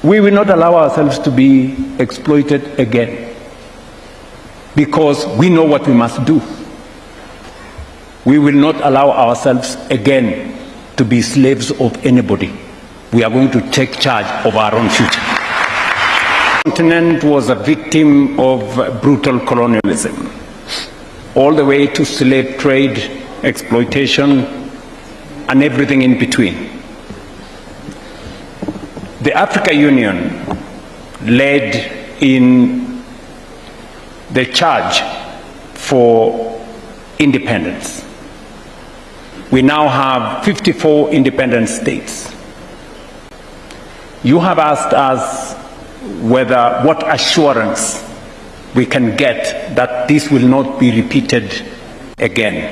We will not allow ourselves to be exploited again, because we know what we must do. We will not allow ourselves again to be slaves of anybody. We are going to take charge of our own future. The continent was a victim of brutal colonialism, all the way to slave trade, exploitation, and everything in between. The African Union led in the charge for independence. We now have 54 independent states. You have asked us what assurance we can get that this will not be repeated again.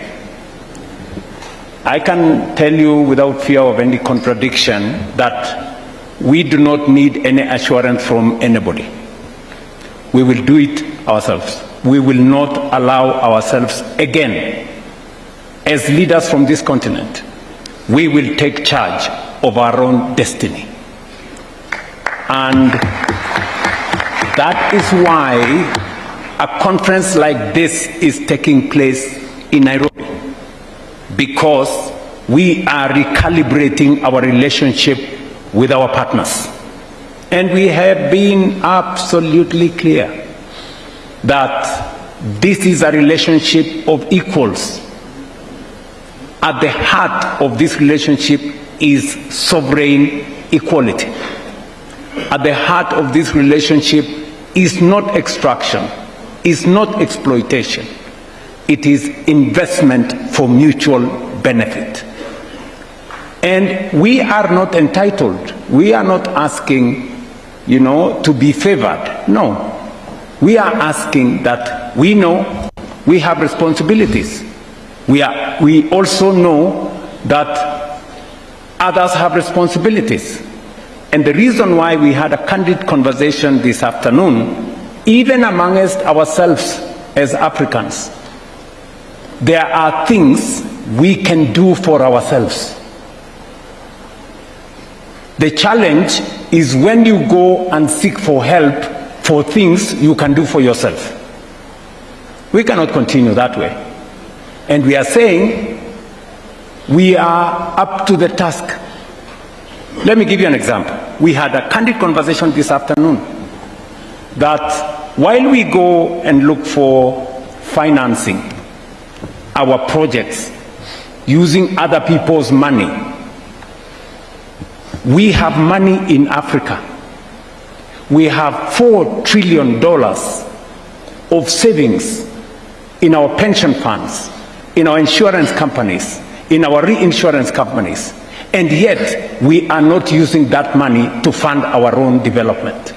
I can tell you without fear of any contradiction that we do not need any assurance from anybody. We will do it ourselves. We will not allow ourselves again, as leaders from this continent, we will take charge of our own destiny. And that is why a conference like this is taking place in Nairobi, because we are recalibrating our relationship with our partners. And we have been absolutely clear that this is a relationship of equals. At the heart of this relationship is sovereign equality. At the heart of this relationship is not extraction, is not exploitation. It is investment for mutual benefit. And we are not entitled. We are not asking, to be favored. No. We are asking that we know we have responsibilities. We also know that others have responsibilities. And the reason why we had a candid conversation this afternoon, even amongst ourselves as Africans, there are things we can do for ourselves. The challenge is when you go and seek for help for things you can do for yourself. We cannot continue that way. And we are saying we are up to the task. Let me give you an example. We had a candid conversation this afternoon that while we go and look for financing our projects using other people's money, we have money in Africa. We have $4 trillion of savings in our pension funds, in our insurance companies, in our reinsurance companies, and yet we are not using that money to fund our own development.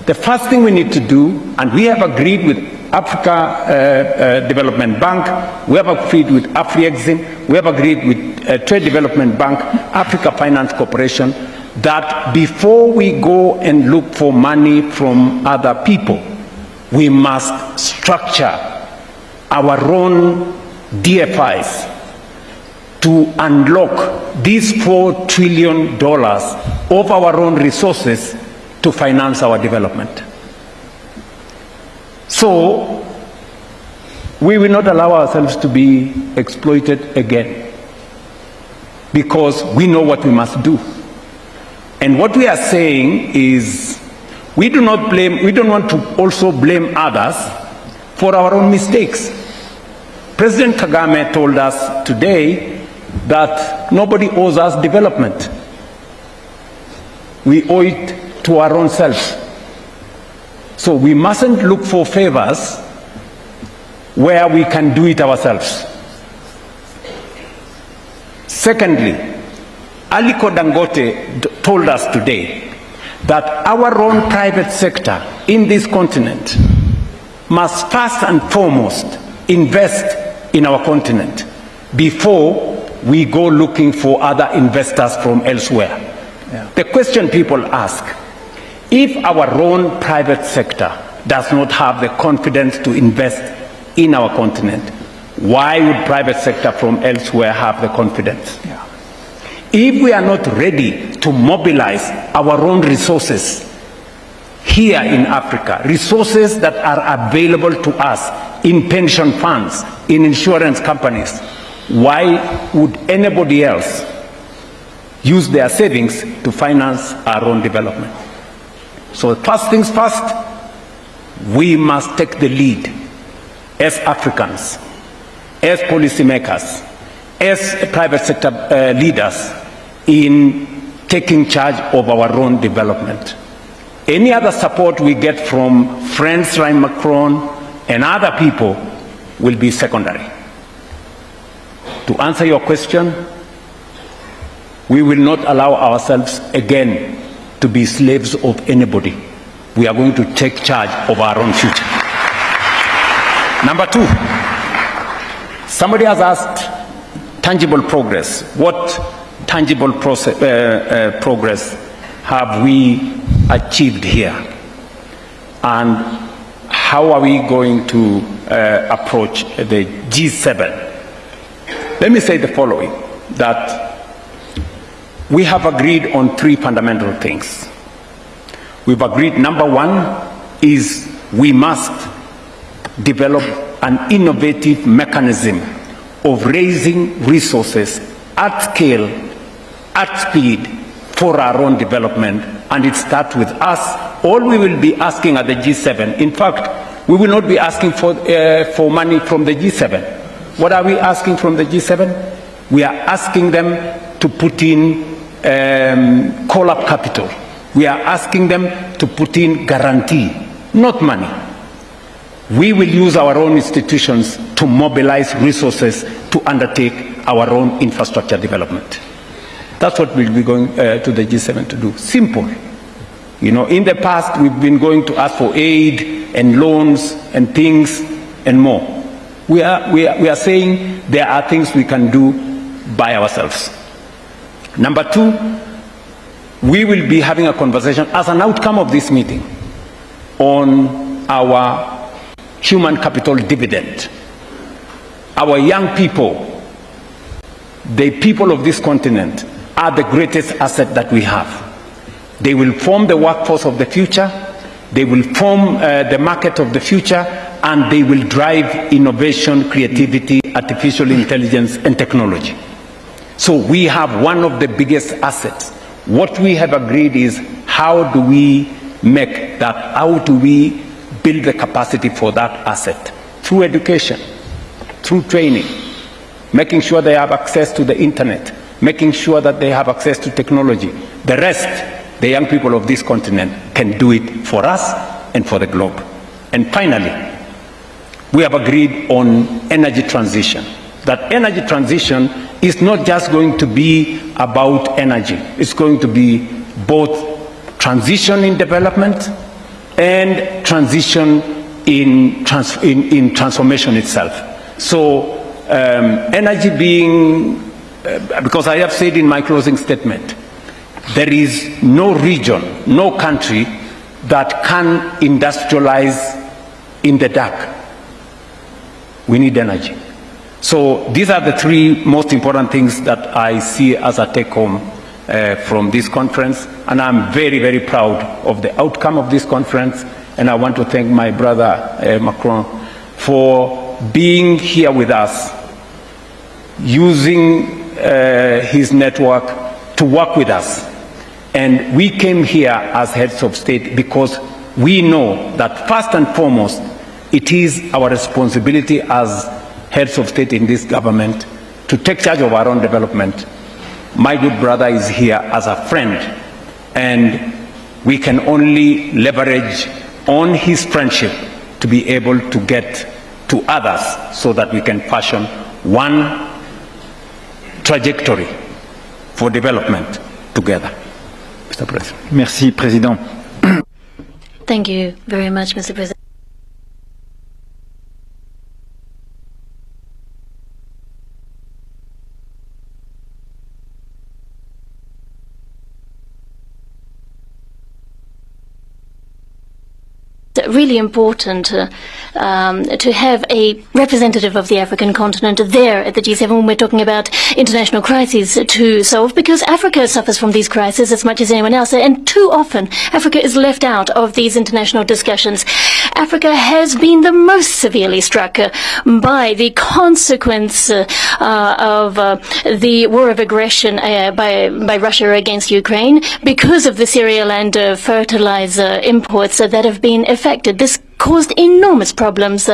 The first thing we need to do, and we have agreed with Africa Development Bank, we have agreed with Afri-Exim, we have agreed with Trade Development Bank, Africa Finance Corporation, that before we go and look for money from other people, we must structure our own DFIs to unlock these $4 trillion of our own resources to finance our development. So, we will not allow ourselves to be exploited again, because we know what we must do. And what we are saying is we don't want to also blame others for our own mistakes. President Kagame told us today that nobody owes us development. We owe it to our own selves. So we mustn't look for favors where we can do it ourselves. Secondly, Aliko Dangote told us today that our own private sector in this continent must first and foremost invest in our continent before we go looking for other investors from elsewhere. Yeah. The question people ask, if our own private sector does not have the confidence to invest in our continent, why would private sector from elsewhere have the confidence? Yeah. If we are not ready to mobilize our own resources here in Africa, resources that are available to us in pension funds, in insurance companies, why would anybody else use their savings to finance our own development? So first things first, we must take the lead as Africans, as policymakers, as private sector leaders in taking charge of our own development. Any other support we get from friends like Macron and other people will be secondary. To answer your question, we will not allow ourselves again to be slaves of anybody. We are going to take charge of our own future. Number two, somebody has asked tangible progress. What tangible progress have we achieved here? And how are we going to approach the G7? Let me say the following, that we have agreed on three fundamental things. We've agreed, number one is we must develop an innovative mechanism of raising resources at scale, at speed, for our own development, and it starts with us. All we will be asking at the G7, in fact, we will not be asking for money from the G7. What are we asking from the G7? We are asking them to put in call-up capital. We are asking them to put in guarantee, not money. We will use our own institutions to mobilize resources to undertake our own infrastructure development. That's what we'll be going to the G7 to do. Simple. You know, in the past, we've been going to ask for aid and loans and things and more. We are saying there are things we can do by ourselves. Number two, we will be having a conversation as an outcome of this meeting on our human capital dividend. Our young people, the people of this continent, are the greatest asset that we have. They will form the workforce of the future, they will form the market of the future, and they will drive innovation, creativity, artificial intelligence, and technology. So we have one of the biggest assets. What we have agreed is, how do we make that, how do we build the capacity for that asset? Through education, through training, making sure they have access to the internet, making sure that they have access to technology. The rest, the young people of this continent can do it for us and for the globe. And finally, we have agreed on energy transition. That energy transition is not just going to be about energy. It's going to be both transition in development and transition in transformation itself. So energy being, because I have said in my closing statement, there is no region, no country that can industrialize in the dark. We need energy. So these are the three most important things that I see as a take-home from this conference, and I'm very, very proud of the outcome of this conference, and I want to thank my brother Macron for being here with us, using his network to work with us. And we came here as heads of state because we know that first and foremost, it is our responsibility as heads of state in this government to take charge of our own development. My good brother is here as a friend, and we can only leverage on his friendship to be able to get to others so that we can fashion one trajectory for development together. Mr. President. Merci, Président. Thank you very much, Mr. President. really important to have a representative of the African continent there at the G7 when we're talking about international crises to solve, because Africa suffers from these crises as much as anyone else, and too often Africa is left out of these international discussions. Africa has been the most severely struck by the consequence of the war of aggression by Russia against Ukraine because of the cereal and fertilizer imports that have been affected. This caused enormous problems,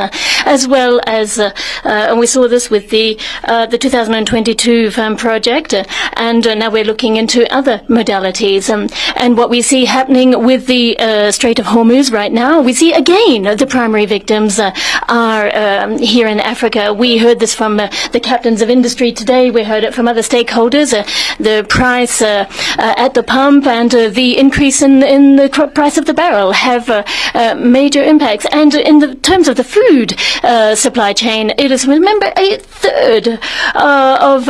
as well as, and we saw this with the 2022 farm project, and now we're looking into other modalities. And what we see happening with the Strait of Hormuz right now, we see again the primary victims are here in Africa. We heard this from the captains of industry today. We heard it from other stakeholders. The price at the pump and the increase in the price of the barrel have major impacts. And in the terms of the food supply chain, it is, remember, a third of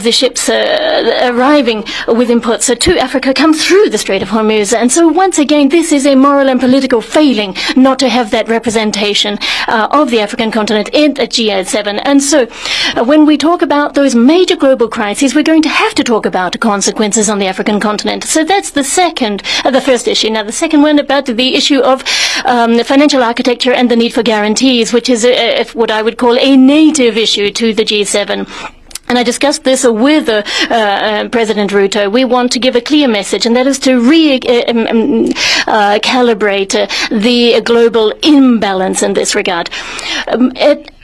the ships arriving with inputs to Africa come through the Strait of Hormuz. And so once again, this is a moral and political failing not to have that representation of the African continent in the G7. And so when we talk about those major global crises, we're going to have to talk about the consequences on the African continent. So that's the first issue. Now, the second one about the issue of financial architecture and the need for guarantees, which is what I would call a native issue to the G7. And I discussed this with President Ruto. We want to give a clear message, and that is to calibrate the global imbalance in this regard.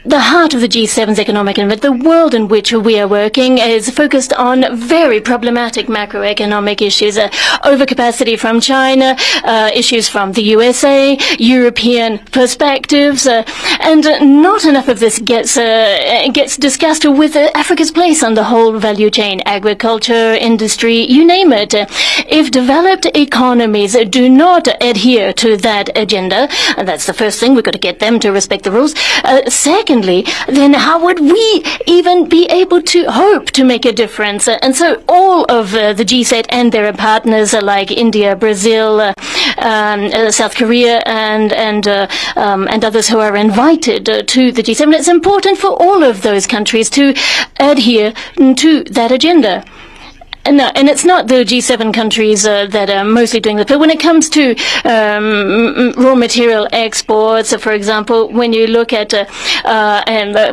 The heart of the G7's economic environment, the world in which we are working, is focused on very problematic macroeconomic issues. Overcapacity from China, issues from the USA, European perspectives, and not enough of this gets discussed with Africa's place on the whole value chain, agriculture, industry, you name it. If developed economies do not adhere to that agenda, and that's the first thing, we've got to get them to respect the rules. Secondly, then how would we even be able to hope to make a difference? And so all of the G7 and their partners like India, Brazil, South Korea, and others who are invited to the G7, it's important for all of those countries to adhere to that agenda. And it's not the G7 countries that are mostly doing this. But when it comes to raw material exports, for example, when you look at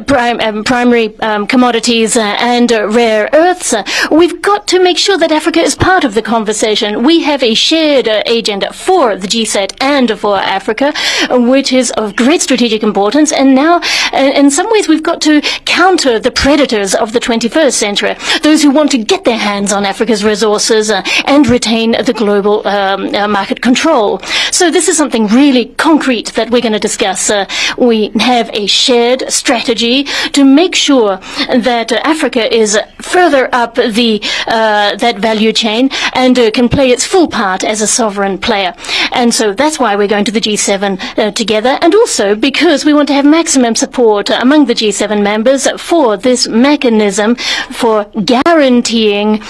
primary commodities and rare earths, we've got to make sure that Africa is part of the conversation. We have a shared agenda for the G7 and for Africa, which is of great strategic importance. And now, in some ways, we've got to counter the predators of the 21st century, those who want to get their hands on Africa's resources and retain the global market control. So this is something really concrete that we're going to discuss. We have a shared strategy to make sure that Africa is further up the that value chain and can play its full part as a sovereign player. And so that's why we're going to the G7 together, and also because we want to have maximum support among the G7 members for this mechanism for guaranteeing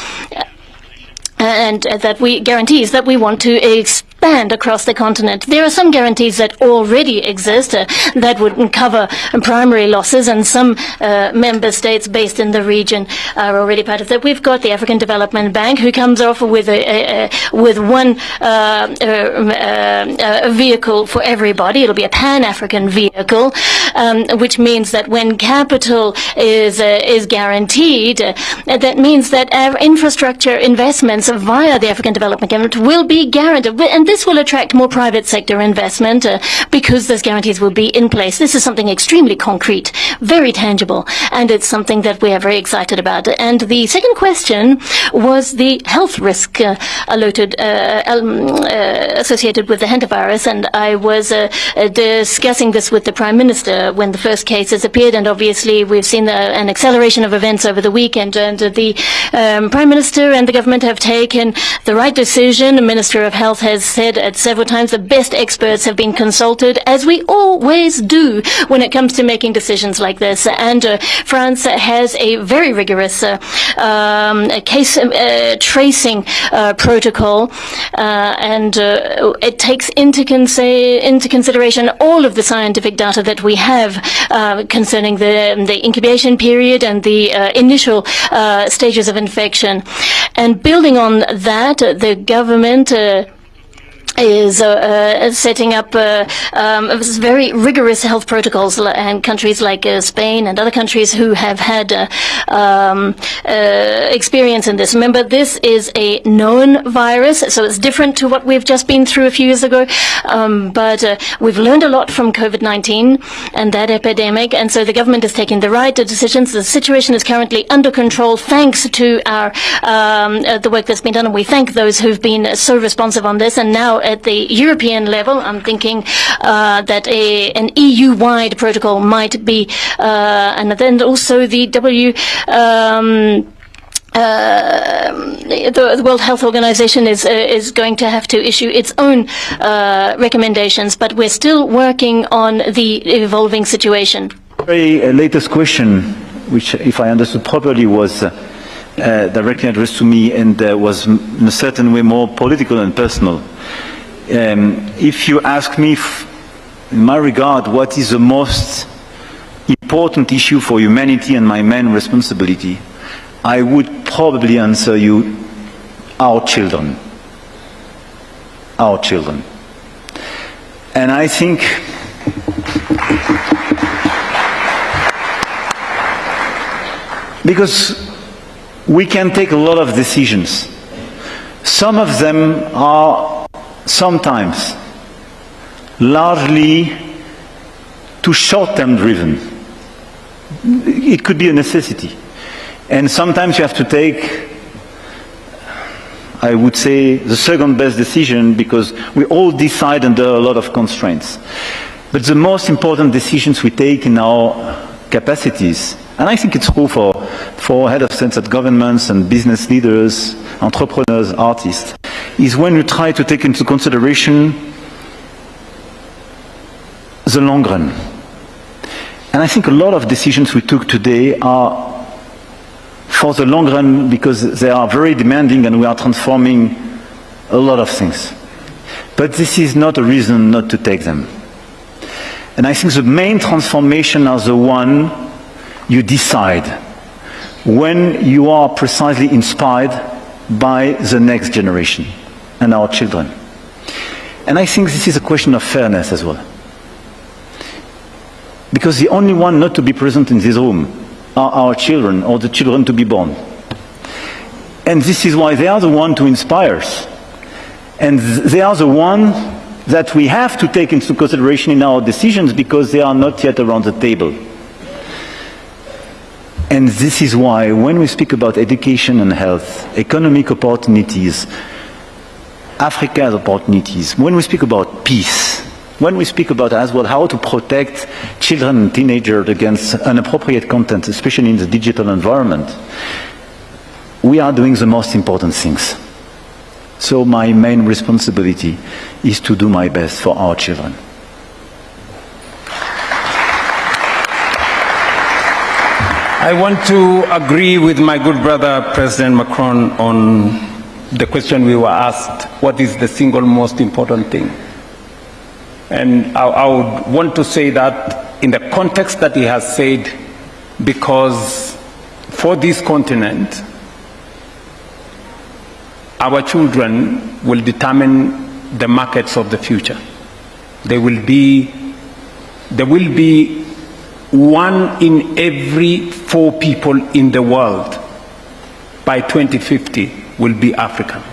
guarantees that we want to expand across the continent. There are some guarantees that already exist that would cover primary losses, and some member states based in the region are already part of that. We've got the African Development Bank, who comes off with one vehicle for everybody. It'll be a Pan-African vehicle, which means that when capital is guaranteed, that means that our infrastructure investments via the African Development Government will be guaranteed. And this will attract more private sector investment because those guarantees will be in place. This is something extremely concrete, very tangible, and it's something that we are very excited about. And the second question was the health risk associated with the hantavirus, and I was discussing this with the Prime Minister when the first cases appeared, and obviously we've seen an acceleration of events over the weekend, and the Prime Minister and the government have taken the right decision. The Minister of Health has said it several times, the best experts have been consulted, as we always do when it comes to making decisions like this. And France has a very rigorous case tracing protocol, and it takes into consideration all of the scientific data that we have concerning the incubation period and the initial stages of infection. And building on that, the government is setting up very rigorous health protocols, and countries like Spain and other countries who have had experience in this. Remember, this is a known virus, so it's different to what we've just been through a few years ago, but we've learned a lot from COVID-19 and that epidemic, and so the government is taking the right decisions. The situation is currently under control thanks to our the work that's been done, and we thank those who've been so responsive on this. And now at the European level, I'm thinking that an EU-wide protocol might be, and then also the the World Health Organization is going to have to issue its own recommendations, but we're still working on the evolving situation. Very latest question, which, if I understood properly, was directly addressed to me and was in a certain way more political and personal. If you ask me, in my regard, what is the most important issue for humanity and my main responsibility, I would probably answer you, our children. Our children. And I think because we can take a lot of decisions. Some of them are sometimes largely too short-term driven. It could be a necessity. And sometimes you have to take, I would say, the second best decision because we all decide under a lot of constraints. But the most important decisions we take in our capacities, and I think it's true for head of state at governments and business leaders, entrepreneurs, artists, is when you try to take into consideration the long run. And I think a lot of decisions we took today are for the long run because they are very demanding and we are transforming a lot of things. But this is not a reason not to take them. And I think the main transformation are the one you decide when you are precisely inspired by the next generation and our children. And I think this is a question of fairness as well. Because the only one not to be present in this room are our children, or the children to be born. And this is why they are the one to inspire us. And they are the one that we have to take into consideration in our decisions because they are not yet around the table. And this is why when we speak about education and health, economic opportunities, Africa's opportunities, when we speak about peace, when we speak about as well how to protect children and teenagers against inappropriate content, especially in the digital environment, we are doing the most important things. So my main responsibility is to do my best for our children. I want to agree with my good brother, President Macron, on the question we were asked, what is the single most important thing? And I would want to say that in the context that he has said, because for this continent, our children will determine the markets of the future. There will be 1 in every 4 people in the world by 2050 will be African.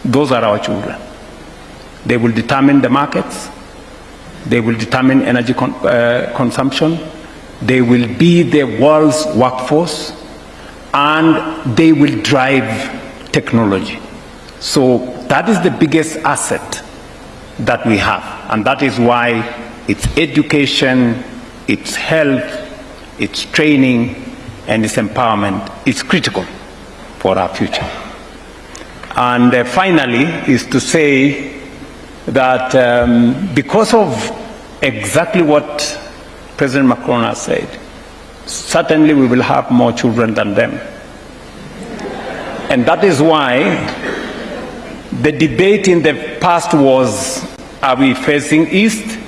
Those are our children. They will determine the markets. They will determine energy consumption. They will be the world's workforce, and they will drive technology. So that is the biggest asset that we have, and that is why it's education, it's health, it's training, and its empowerment is critical for our future. And finally is to say that because of exactly what President Macron has said, certainly we will have more children than them. And that is why the debate in the past was, are we facing east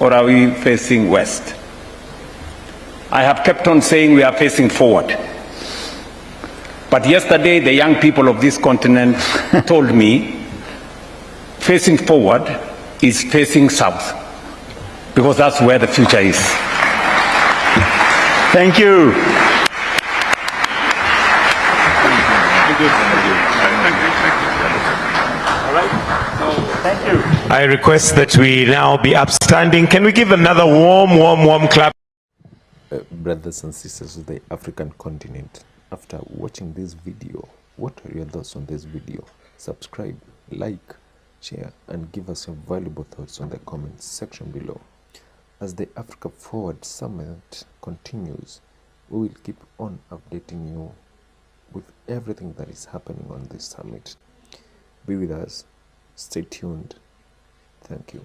or are we facing west? I have kept on saying we are facing forward. But yesterday, the young people of this continent told me facing forward is facing south, because that's where the future is. Thank you. Thank you. I request that we now be upstanding. Can we give another warm clap? Brothers and sisters of the African continent, after watching this video, what are your thoughts on this video? Subscribe, like, share, and give us your valuable thoughts on the comments section below. As the Africa Forward Summit continues, we will keep on updating you with everything that is happening on this summit. Be with us. Stay tuned. Thank you.